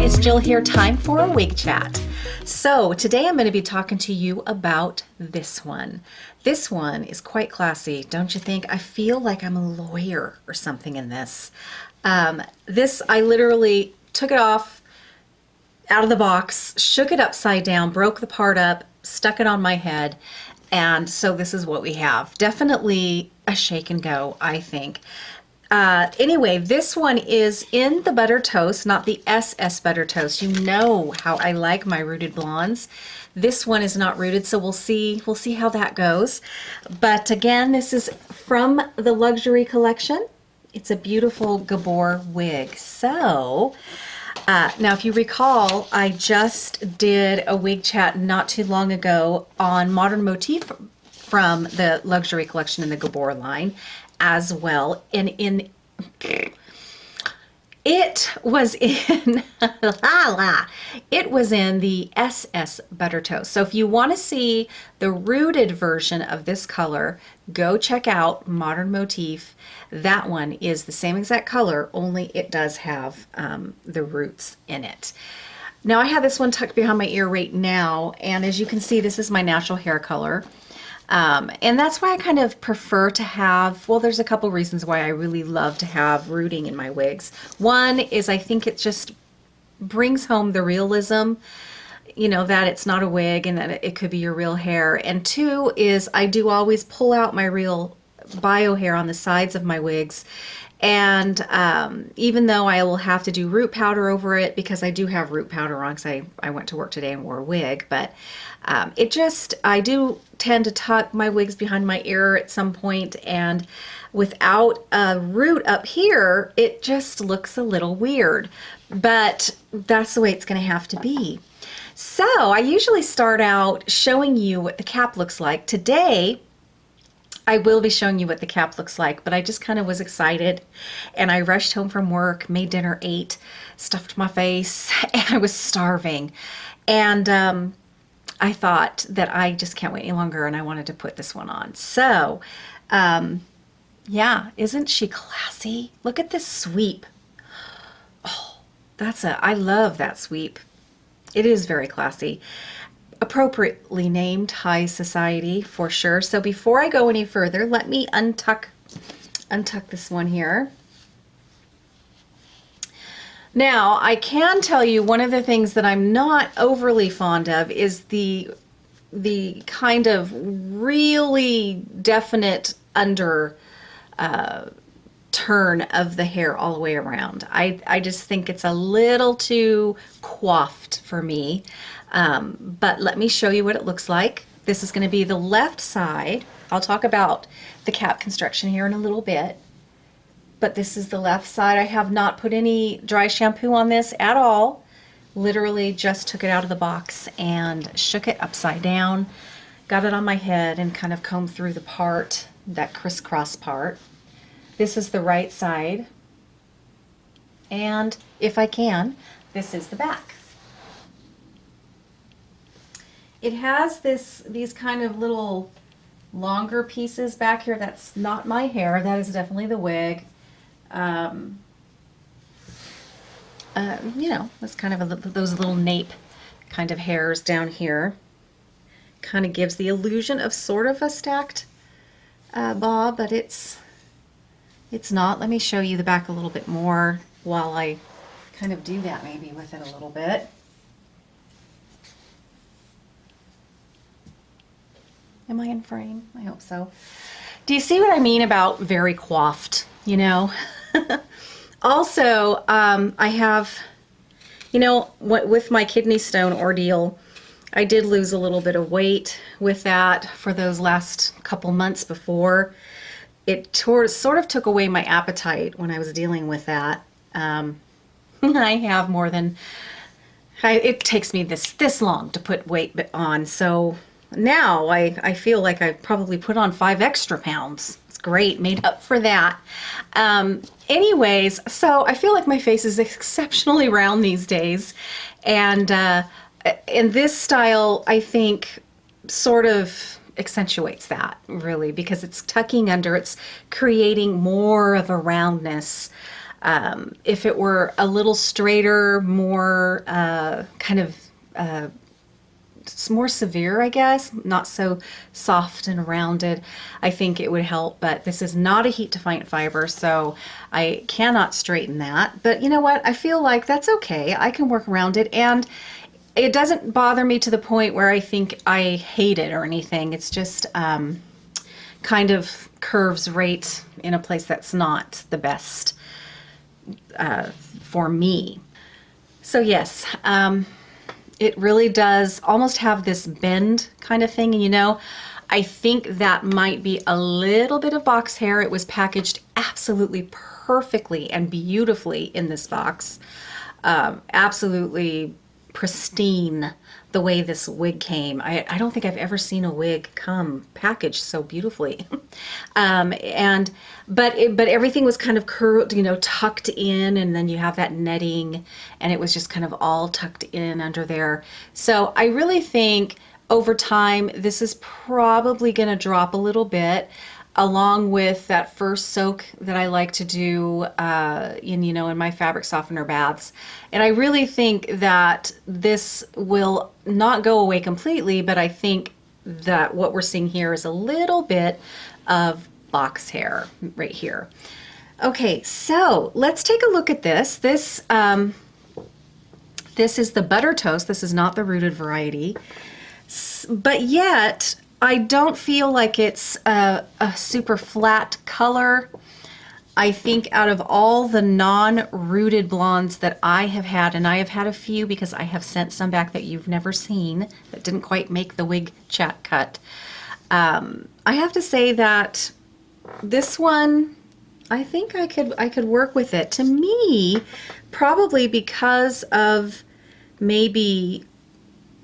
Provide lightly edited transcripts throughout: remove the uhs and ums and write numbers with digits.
it's Jill here. Time for a wig chat. So today I'm going to be talking to you about this one. This one is quite classy, don't you think? I feel like I'm a lawyer or something in this. I literally took it off out of the box, shook it upside down, broke the part up, stuck it on my head, and so this is what we have. Definitely a shake and go, I think. Anyway, this one is in the butter toast, not the SS butter toast. You know how I like my rooted blondes. This one is not rooted, so we'll see how that goes. But again, this is from the luxury collection. It's a beautiful Gabor wig. So now if you recall, I just did a wig chat not too long ago on modern motif from the luxury collection in the Gabor line as well, and it was in the SS butter toast. So if you want to see the rooted version of this color, go check out Modern Motif. That one is the same exact color, only it does have the roots in it. Now I have this one tucked behind my ear right now, and as you can see, this is my natural hair color. And that's why I kind of prefer to have, well, there's a couple reasons why I really love to have rooting in my wigs. One is I think it just brings home the realism, you know, that it's not a wig and that it could be your real hair. And two is I do always pull out my real bio hair on the sides of my wigs. And even though I will have to do root powder over it, because I do have root powder on, because I went to work today and wore a wig, but I do tend to tuck my wigs behind my ear at some point, and without a root up here, it just looks a little weird, but that's the way it's going to have to be. So I usually start out showing you what the cap looks like. Today, I will be showing you what the cap looks like, but I just kind of was excited and I rushed home from work, made dinner, ate, stuffed my face, and I was starving. And I thought that I just can't wait any longer and I wanted to put this one on. So, yeah, isn't she classy? Look at this sweep. Oh, I love that sweep. It is very classy. Appropriately named high society for sure. So before I go any further, let me untuck this one here. Now I can tell you one of the things that I'm not overly fond of is the kind of really definite under turn of the hair all the way around. I just think it's a little too coiffed for me. But let me show you what it looks like. This is going to be the left side. I'll talk about the cap construction here in a little bit. But this is the left side. I have not put any dry shampoo on this at all. Literally just took it out of the box and shook it upside down. Got it on my head and kind of combed through the part, that crisscross part. This is the right side. And if I can, this is the back. It has these kind of little longer pieces back here. That's not my hair. That is definitely the wig. You know, that's kind of those little nape kind of hairs down here. Kind of gives the illusion of sort of a stacked bob, but it's not. Let me show you the back a little bit more while I kind of do that maybe with it a little bit. Am I in frame? I hope so. Do you see what I mean about very coiffed, you know? Also, I have, you know, with my kidney stone ordeal, I did lose a little bit of weight with that for those last couple months before. It sort of took away my appetite when I was dealing with that. I have more than, it takes me this long to put weight on, so now I feel like I probably put on 5 extra pounds. It's great, made up for that. Anyways, so I feel like my face is exceptionally round these days, and in this style, I think sort of accentuates that really, because it's tucking under, it's creating more of a roundness. If it were a little straighter, more it's more severe, I guess, not so soft and rounded, I think it would help. But this is not a heat defying fiber, so I cannot straighten that. But you know what? I feel like that's okay. I can work around it, and it doesn't bother me to the point where I think I hate it or anything. It's just kind of curves right in a place that's not the best for me. So yes, it really does almost have this bend kind of thing. And you know, I think that might be a little bit of box hair. It was packaged absolutely perfectly and beautifully in this box. Absolutely pristine the way this wig came. I don't think I've ever seen a wig come packaged so beautifully. But everything was kind of curled, you know, tucked in, and then you have that netting, and it was just kind of all tucked in under there. So I really think over time this is probably going to drop a little bit, along with that first soak that I like to do in my fabric softener baths. And I really think that this will not go away completely, but I think that what we're seeing here is a little bit of box hair right here. Okay, so let's take a look at this. This is the butter toast. This is not the rooted variety, but yet I don't feel like it's a super flat color. I think out of all the non-rooted blondes that I have had, and I have had a few because I have sent some back that you've never seen that didn't quite make the wig chat cut. I have to say that this one, I think I could work with it. To me, probably because of maybe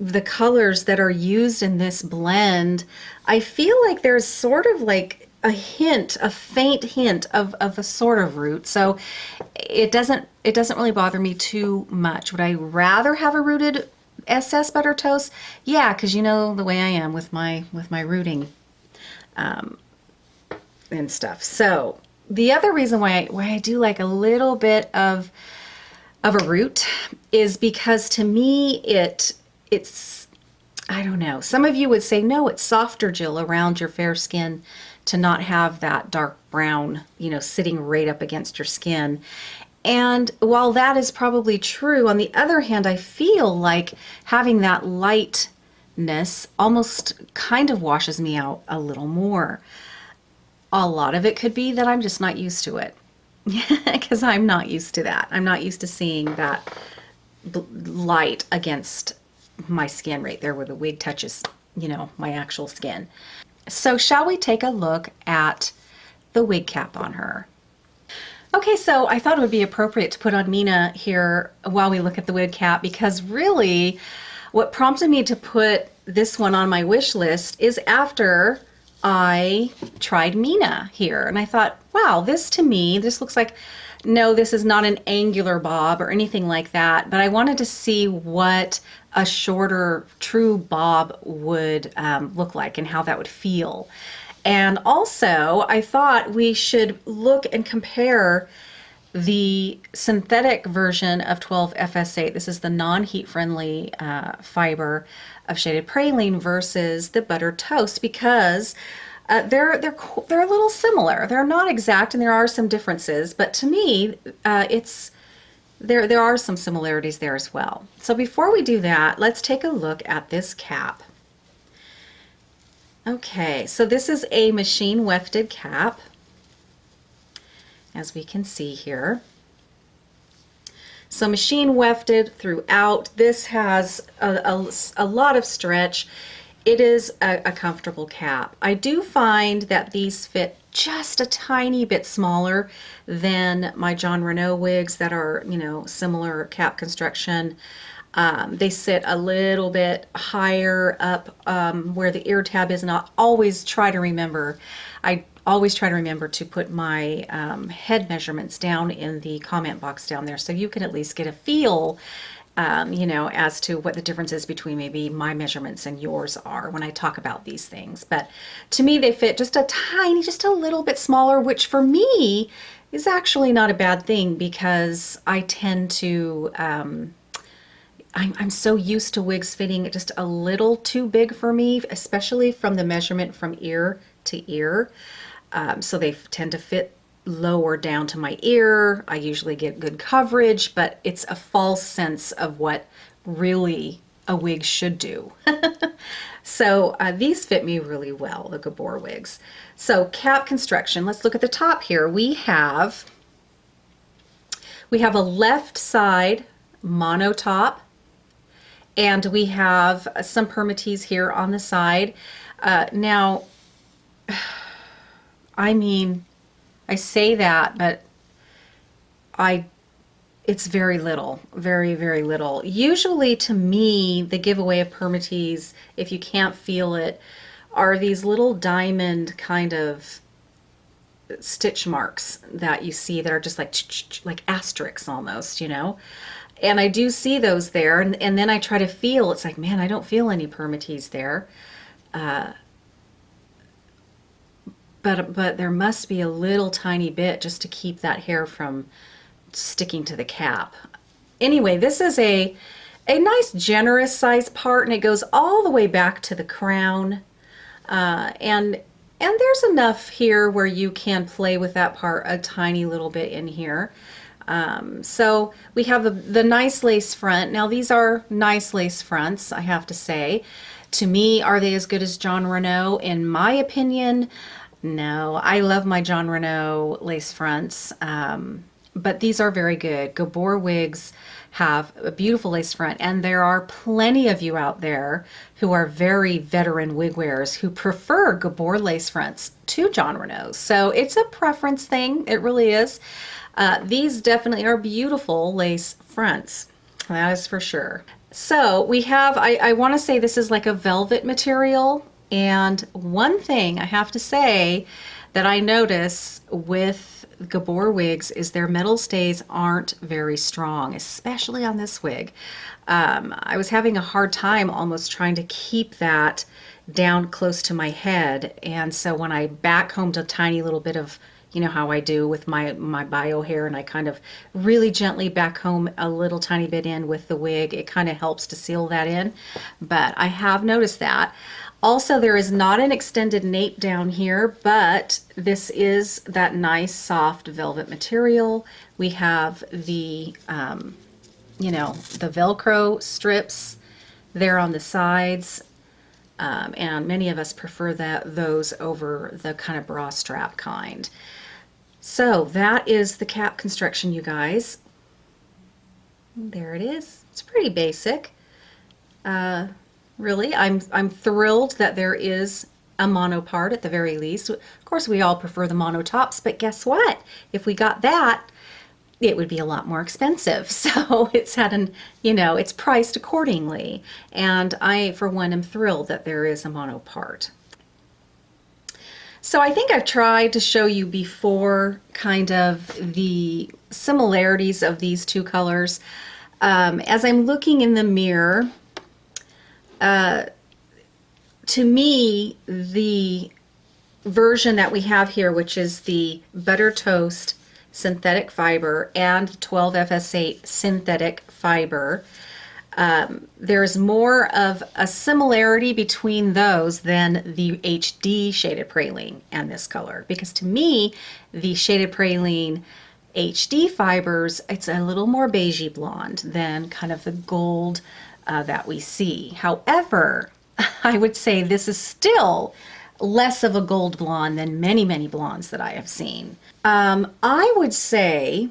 the colors that are used in this blend, I feel like there's sort of like a faint hint of a sort of root. So it doesn't really bother me too much. Would I rather have a rooted SS butter toast? Yeah, because you know the way I am with my rooting and stuff. So the other reason why I do like a little bit of a root is because to me it's, I don't know. Some of you would say, no, it's softer, Jill, around your fair skin to not have that dark brown, you know, sitting right up against your skin. And while that is probably true, on the other hand, I feel like having that lightness almost kind of washes me out a little more. A lot of it could be that I'm just not used to it, because I'm not used to that. I'm not used to seeing that light against my skin right there where the wig touches, you know, my actual skin. So shall we take a look at the wig cap on her? Okay, so I thought it would be appropriate to put on Mina here while we look at the wig cap, because really what prompted me to put this one on my wish list is after I tried Mina here, and I thought, wow, this to me, this looks like, no, this is not an angular bob or anything like that, but I wanted to see what a shorter true bob would look like and how that would feel. And also I thought we should look and compare the synthetic version of 12 FS8. This is the non-heat friendly fiber of shaded praline versus the butter toast, because they're a little similar. They're not exact, and there are some differences, but to me, there are some similarities there as well. So before we do that, let's take a look at this cap. Okay, so this is a machine wefted cap, as we can see here. So machine wefted throughout. This has a lot of stretch. It is a comfortable cap. I do find that these fit just a tiny bit smaller than my John Renault wigs that are, you know, similar cap construction. They sit a little bit higher up where the ear tab is, and I always try to remember to put my head measurements down in the comment box down there, so you can at least get a feel you know, as to what the difference is between maybe my measurements and yours are when I talk about these things. But to me, they fit just a little bit smaller, which for me is actually not a bad thing because I tend to, I'm so used to wigs fitting just a little too big for me, especially from the measurement from ear to ear. So they tend to fit lower down to my ear. I usually get good coverage, but it's a false sense of what really a wig should do. So these fit me really well, the Gabor wigs. So cap construction, let's look at the top here. We have a left side mono top, and we have some permatease here on the side. Now, I mean, I say that, but it's very little, very, very little. Usually to me, the giveaway of permatease, if you can't feel it, are these little diamond kind of stitch marks that you see that are just like asterisks almost, you know? And I do see those there, and then I try to feel, it's like, man, I don't feel any permatease there. But there must be a little tiny bit just to keep that hair from sticking to the cap. Anyway, this is a nice generous size part, and it goes all the way back to the crown. And there's enough here where you can play with that part a tiny little bit in here. So we have the nice lace front. Now these are nice lace fronts, I have to say. To me, are they as good as John Renault? In my opinion, no. I love my John Renault lace fronts, but these are very good. Gabor wigs have a beautiful lace front, and there are plenty of you out there who are very veteran wig wearers who prefer Gabor lace fronts to John Renault. So it's a preference thing, it really is. These definitely are beautiful lace fronts, that is for sure. So we have, I want to say this is like a velvet material, and one thing I have to say that I notice with Gabor wigs is their metal stays aren't very strong, especially on this wig. I was having a hard time almost trying to keep that down close to my head, and so when I back combed a tiny little bit of, you know how I do with my bio hair, and I kind of really gently back comb a little tiny bit in with the wig, it kind of helps to seal that in. But I have noticed that. Also, there is not an extended nape down here, but this is that nice soft velvet material. We have the, you know, the Velcro strips there on the sides, and many of us prefer those over the kind of bra strap kind. So that is the cap construction, you guys. There it is. It's pretty basic. Really, I'm thrilled that there is a mono part at the very least. Of course, we all prefer the mono tops, but guess what? If we got that, it would be a lot more expensive. So it's it's priced accordingly. And I, for one, am thrilled that there is a mono part. So I think I've tried to show you before kind of the similarities of these two colors. As I'm looking in the mirror, to me, the version that we have here, which is the Butter Toast synthetic fiber and 12FS8 synthetic fiber, there's more of a similarity between those than the HD shaded praline and this color. Because to me, the shaded praline HD fibers, it's a little more beigey blonde than kind of the gold that we see. However, I would say this is still less of a gold blonde than many, many blondes that I have seen. I would say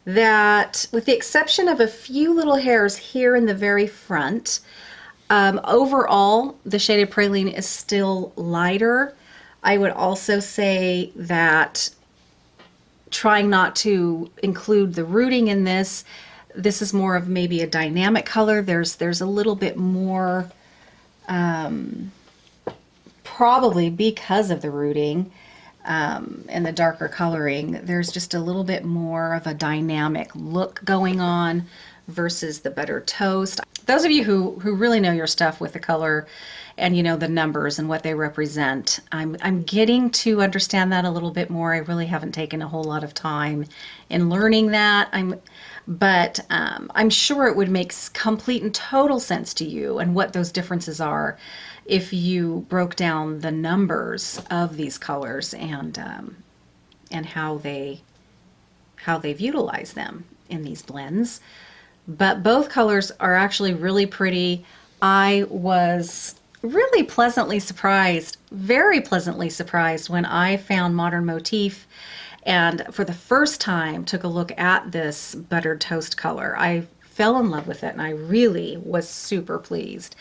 that with the exception of a few little hairs here in the very front, overall the shaded praline is still lighter. I would also say that trying not to include the rooting in this, this is more of maybe a dynamic color. There's a little bit more, probably because of the rooting and the darker coloring, there's just a little bit more of a dynamic look going on versus the Butter Toast. those of you who really know your stuff with the color and you know the numbers and what they represent, I'm getting to understand that a little bit more. I really haven't taken a whole lot of time in learning that. But I'm sure it would make complete and total sense to you and what those differences are if you broke down the numbers of these colors and how they've utilized them in these blends. But both colors are actually really pretty. I was really pleasantly surprised, very pleasantly surprised when I found Modern Motif and for the first time took a look at this buttered toast color. I fell in love with it and I really was super pleased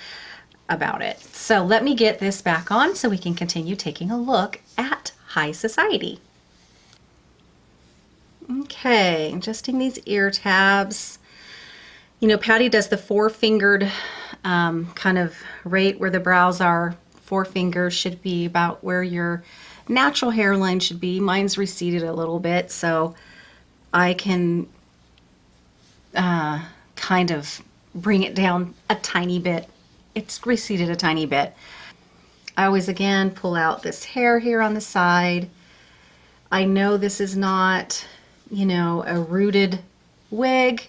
about it. So let me get this back on so we can continue taking a look at High Society. Okay, adjusting these ear tabs. You know, Patty does the four-fingered kind of right where the brows are. 4 fingers should be about where your natural hairline should be. Mine's receded a little bit, so I can kind of bring it down a tiny bit. It's receded a tiny bit. I always, again, pull out this hair here on the side. I know this is not, you know, a rooted wig,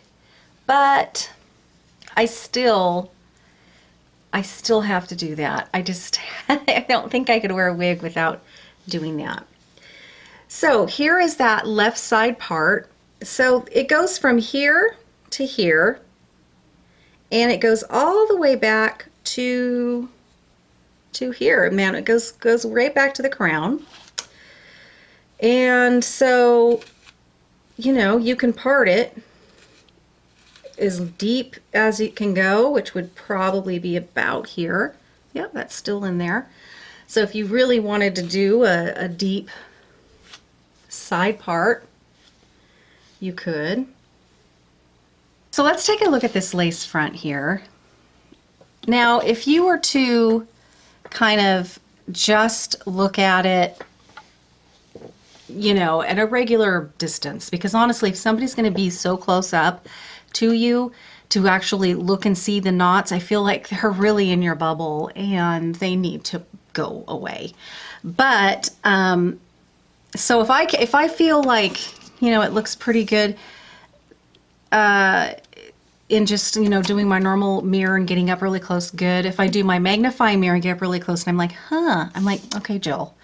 but I still have to do that. I don't think I could wear a wig without doing that. So here is that left side part. So it goes from here to here, and it goes all the way back to here. Man, it goes right back to the crown. And so, you know, you can part it as deep as it can go, which would probably be about here. Yep, that's still in there. So if you really wanted to do a deep side part, you could. So let's take a look at this lace front here. Now, if you were to kind of just look at it, you know, at a regular distance, because honestly, if somebody's going to be so close up to you to actually look and see the knots, I feel like they're really in your bubble and they need to go away. But so if I feel like, you know, it looks pretty good in just, you know, doing my normal mirror and getting up really close, good. If I do my magnifying mirror and get up really close and I'm like, I'm like, okay, Jill,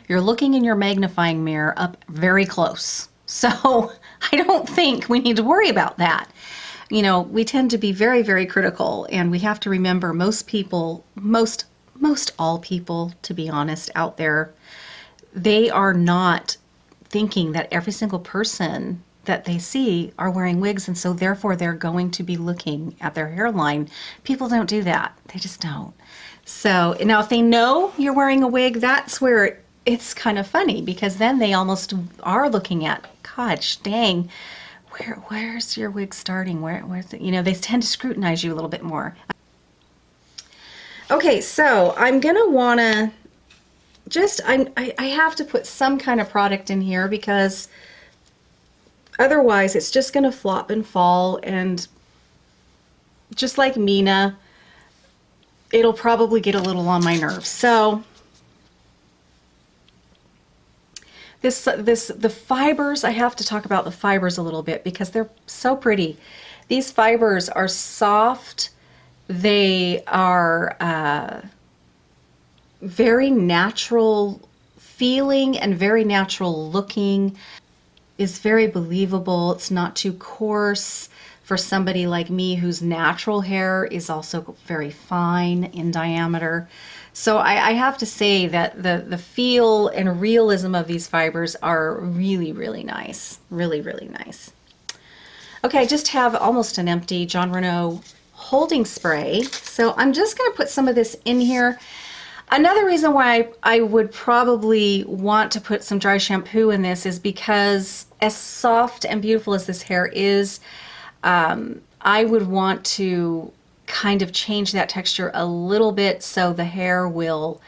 you're looking in your magnifying mirror up very close. So I don't think we need to worry about that. You know, we tend to be very, very critical, and we have to remember most people, most all people, to be honest, out there, they are not thinking that every single person that they see are wearing wigs, and so therefore they're going to be looking at their hairline. People don't do that. They just don't. So now if they know you're wearing a wig, that's where it's kind of funny, because then they almost are looking at, gosh, dang, where's your wig starting? Where's it? You know, they tend to scrutinize you a little bit more. Okay, so I'm gonna wanna just, I have to put some kind of product in here because otherwise it's just gonna flop and fall, and just like Mina, it'll probably get a little on my nerves. So the fibers, I have to talk about the fibers a little bit because they're so pretty. These fibers are soft. They are very natural feeling and very natural looking. Is very believable. It's not too coarse for somebody like me whose natural hair is also very fine in diameter. So I have to say that the feel and realism of these fibers are really, really nice. Really, really nice. Okay, I just have almost an empty Jon Renau holding spray. So I'm just going to put some of this in here. Another reason why I would probably want to put some dry shampoo in this is because as soft and beautiful as this hair is, I would want to kind of change that texture a little bit so the hair will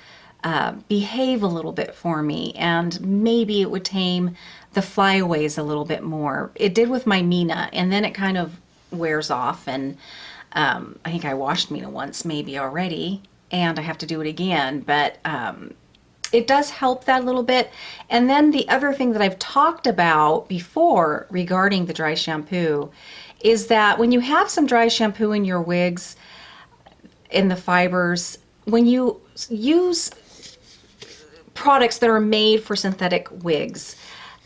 behave a little bit for me, and maybe it would tame the flyaways a little bit more. It did with my Mina, and then it kind of wears off, and I think I washed Mina once maybe already, and I have to do it again, but it does help that a little bit. And then the other thing that I've talked about before regarding the dry shampoo is that when you have some dry shampoo in your wigs, in the fibers, when you use products that are made for synthetic wigs,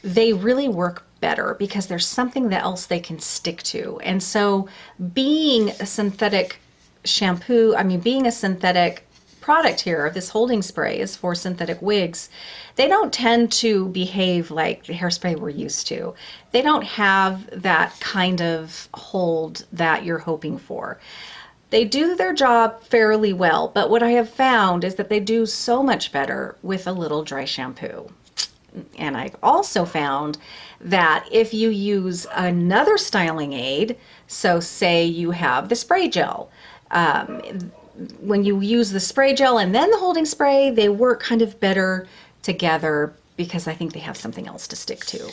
they really work better because there's something that else they can stick to. And so being a synthetic shampoo, I mean, being a synthetic product here, this holding spray is for synthetic wigs, they don't tend to behave like the hairspray we're used to. They don't have that kind of hold that you're hoping for. They do their job fairly well, but what I have found is that they do so much better with a little dry shampoo. And I've also found that if you use another styling aid, so say you have the spray gel, when you use the spray gel and then the holding spray, they work kind of better together because I think they have something else to stick to.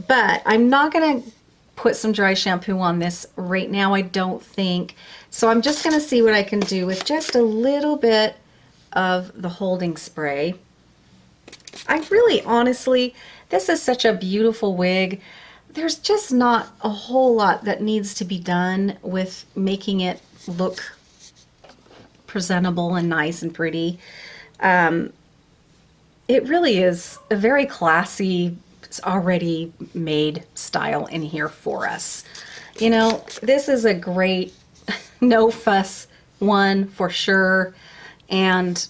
But I'm not going to put some dry shampoo on this right now, I don't think. So I'm just going to see what I can do with just a little bit of the holding spray. I really, honestly, this is such a beautiful wig. There's just not a whole lot that needs to be done with making it look presentable and nice and pretty. It really is a very classy, already made style in here for us. You know, this is a great no fuss one for sure. And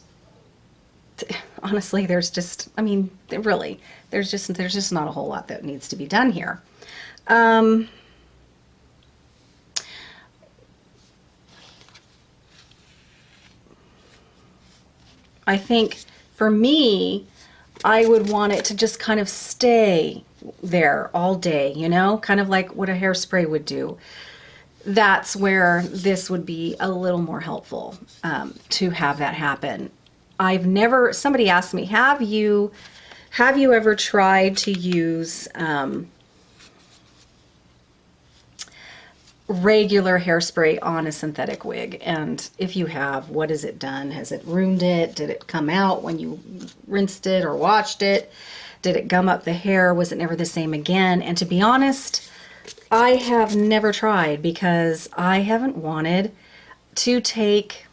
honestly, there's just, I mean, really, there's just not a whole lot that needs to be done here. I think for me, I would want it to just kind of stay there all day, you know, kind of like what a hairspray would do. That's where this would be a little more helpful to have that happen. I've never, somebody asked me, have you ever tried to use regular hairspray on a synthetic wig? And if you have, what has it done? Has it ruined it? Did it come out when you rinsed it or washed it? Did it gum up the hair? Was it never the same again? And to be honest, I have never tried because I haven't wanted to take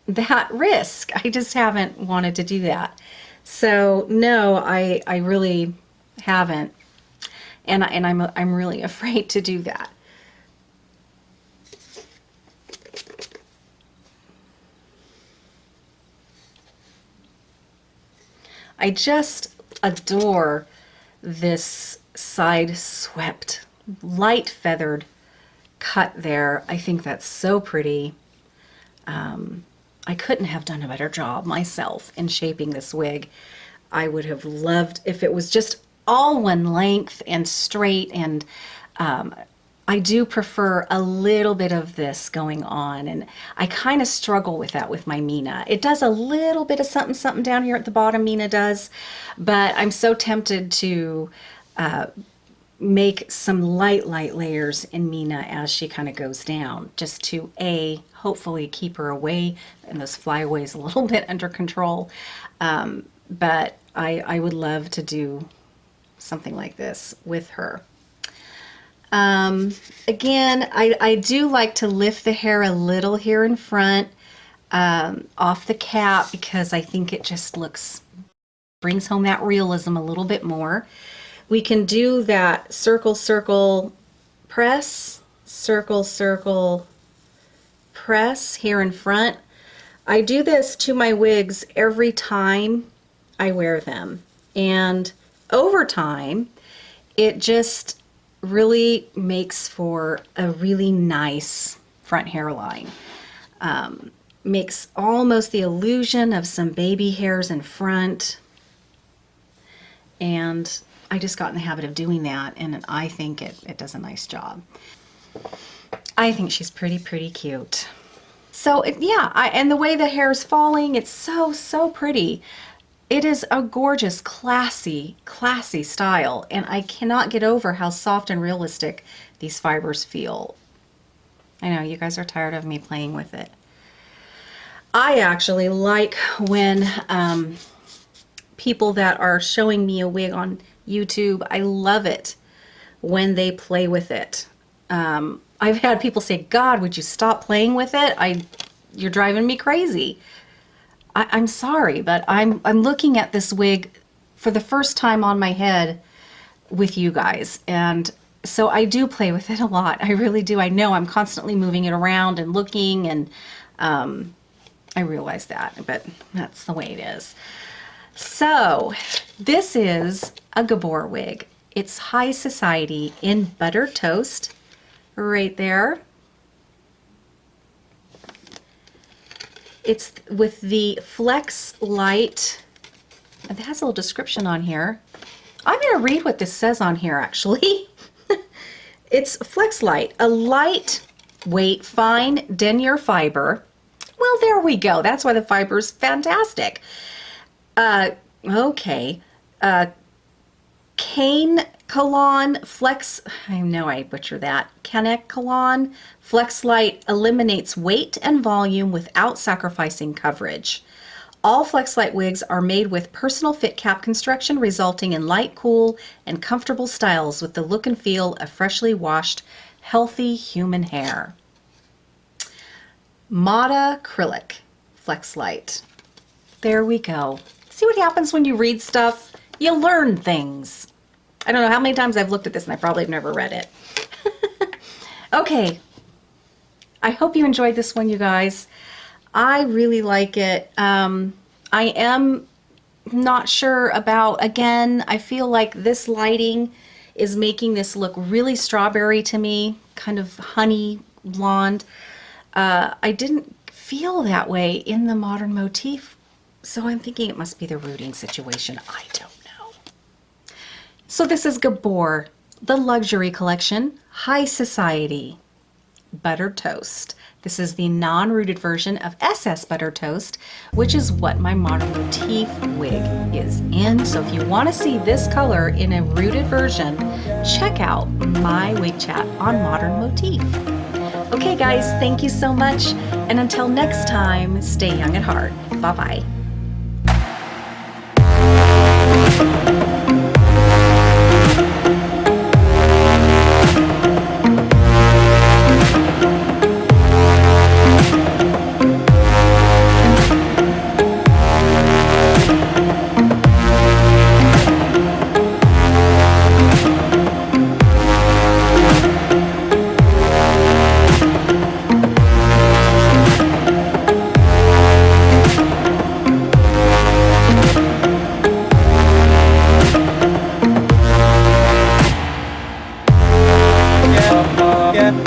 that risk. I just haven't wanted to do that. So no, I really haven't. And I'm really afraid to do that. I just adore this side swept, light feathered cut there. I think that's so pretty. I couldn't have done a better job myself in shaping this wig. I would have loved if it was just all one length and straight, and I do prefer a little bit of this going on, and I kind of struggle with that with my Mina. It does a little bit of something something down here at the bottom, Mina does, but I'm so tempted to make some light layers in Mina as she kind of goes down, just to hopefully keep her away and those flyaways a little bit under control. But I would love to do something like this with her. Again, I do like to lift the hair a little here in front off the cap because I think it just brings home that realism a little bit more. We can do that circle, circle, press, circle, circle, press here in front. I do this to my wigs every time I wear them. And over time, it just really makes for a really nice front hairline. Makes almost the illusion of some baby hairs in front. And I just got in the habit of doing that, and I think it does a nice job. I think she's pretty cute. So yeah, and the way the hair is falling, it's so pretty. It is a gorgeous, classy style, and I cannot get over how soft and realistic these fibers feel. I know you guys are tired of me playing with it. I actually like when people that are showing me a wig on YouTube, I love it when they play with it. I've had people say, God, would you stop playing with it? You're driving me crazy. I'm sorry, but I'm looking at this wig for the first time on my head with you guys. And so I do play with it a lot. I really do. I know I'm constantly moving it around and looking, and I realize that, but that's the way it is. So this is a Gabor wig. It's High Society in Butter Toast right there. It's with the Flex Light. It has a little description on here. I'm going to read what this says on here, actually. It's Flex Light, a lightweight, fine denier fiber. Well, there we go. That's why the fiber is fantastic. Okay. Kanekalon Flex, I know I butchered that. Kanekalon Flex Light eliminates weight and volume without sacrificing coverage. All Flex Light wigs are made with personal fit cap construction, resulting in light, cool, and comfortable styles with the look and feel of freshly washed, healthy human hair. Mata Acrylic Flex Light. There we go. See what happens when you read stuff? You learn things. I don't know how many times I've looked at this and I probably have never read it. Okay. I hope you enjoyed this one, you guys. I really like it. I am not sure about, again, I feel like this lighting is making this look really strawberry to me, kind of honey blonde. I didn't feel that way in the modern motif, so I'm thinking it must be the rooting situation. I don't know. So this is Gabor, the luxury collection, High Society, Butter Toast. This is the non-rooted version of SS Butter Toast, which is what my modern motif wig is in. So if you want to see this color in a rooted version, check out my wig chat on Modern Motif. Okay guys, thank you so much, and until next time, stay young at heart. Bye-bye. Yeah.